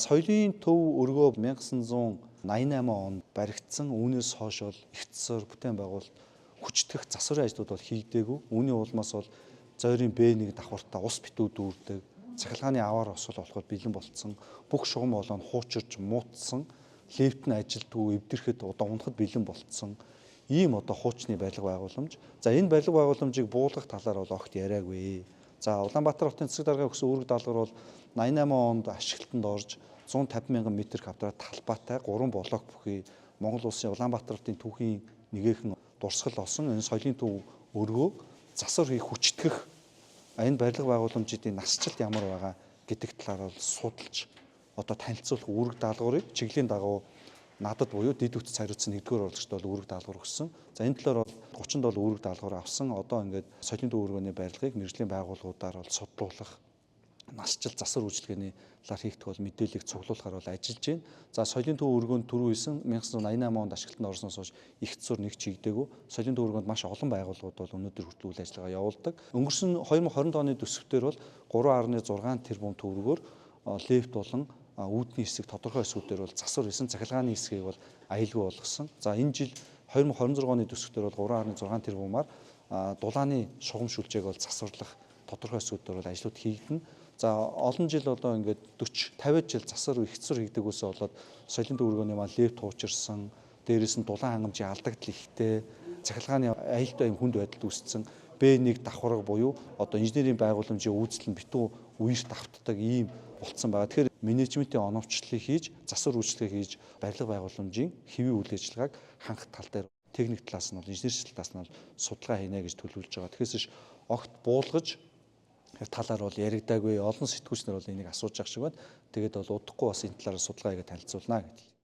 соёлын төв өргөө 1988 онд баригдсан. Үүнээс хойш бол их засвар бүтээн байгуулалт хүчтгэх засварын ажлууд бол хийгдээгүй. Үүний улмаас бол зойрын Б1 давхартаа ус битүү дүүрдэг, цахилгааны аваар освол болохоор бэлэн болцсон, бүх шугам болон хуучирч муутсан, лифт нь ажилдгүй, эвдэрхэд одоо унахад бэлэн болцсон. Ийм одоо хуучны барилга байгууламж. За энэ барилга байгууламжийг буулгах талаар бол огт яриаггүй. За Улаанбаатар хотын засаг даргын өгсөн үүрэг даалгавар бол 88 онд ашиглалтанд орж 150 мянган метр квадрат талбайтай 3 блок бүхий Монгол улсын Улаанбаатар хотын түүхийн нэгэхэн дурсгал олсон. Энэ соёлын төв өргөө засвар хийх хүчтгэх энэ барилга байгууламжийн насжилт ямар байгаа гэдэг талаар бол судалж одоо танилцуулах үүрэг даалгаврыг чиглэлийн дагуу надад буюу дэд үтц хариуцсан 1-р урлагчд бол үүрэг даалгавар өгсөн. За энэ талаар бол 37 үүрэг даалгавар авсан. Одоо ингээд соёлын төв өргөөний барилгыг мэргэжлийн байгууллагуудаар бол судлуулах, насжилт засвар үйлчилгээний талаар хийгдэх бол мэдээллийг цуглуулахаар бол ажиллаж байна. За соёлын төв өргөөнд түрүү хэлсэн 1988 онд ашиглалтанд орсноос хойш их засвар нэг ч хийгдээгүй. Соёлын төв өргөөнд маш олон байгууллагууд бол өнөөдөр хүртэл үйл ажиллагаа явуулдаг. Өнгөрсөн 2020 оны төсөвтөр бол 3.6 тэрбум төгрөгөөр лифт болон үүдний хэсэг тодорхой хэсгүүдээр бол засвар хийсэн, цахилгааны хэсгийг бол аюулгүй болгосон. За энэ жил 2026 оны төсөвтөр бол 3.6 тэрбумаар дулааны шугам шүлжээг бол засварлах тодорхой хэсгүүдээр бол ажлууд хийгдэнэ. За олон жил одоо ингээд 40-50 жил засвар их засвар хийгдэггүйсээ болоод соёлын төв өргөөний маань лифт хуучирсан, дээрээс нь дулаан хангамжийн алдагдал ихтэй, цахилгааны аюултай юм хүнд байдалд үүссэн Б1 давхарга буюу одоо инженерийн байгууламжийн үйлдэл нь битүү үерт автдаг ийм болцсон байгаа. Тэгэхээр менежментийн оновчлалыг хийж, засвар үйлчлэгээ хийж, барилга байгууламжийн хэвийн үйл ажиллагааг хангах тал дээр техник талаас нь бол инженерийн талаас нь бол судалгаа хийнэ гэж төлөвлөж байгаа. Тэгэхээс огт буулгаж талаар бол яригдаагүй, олон сэтгүүлчнэр бол энийг асууж байгаа шиг байна. Тэгээд бол удахгүй бас энэ талаар судалгаа хийгээд танилцуулна гэж.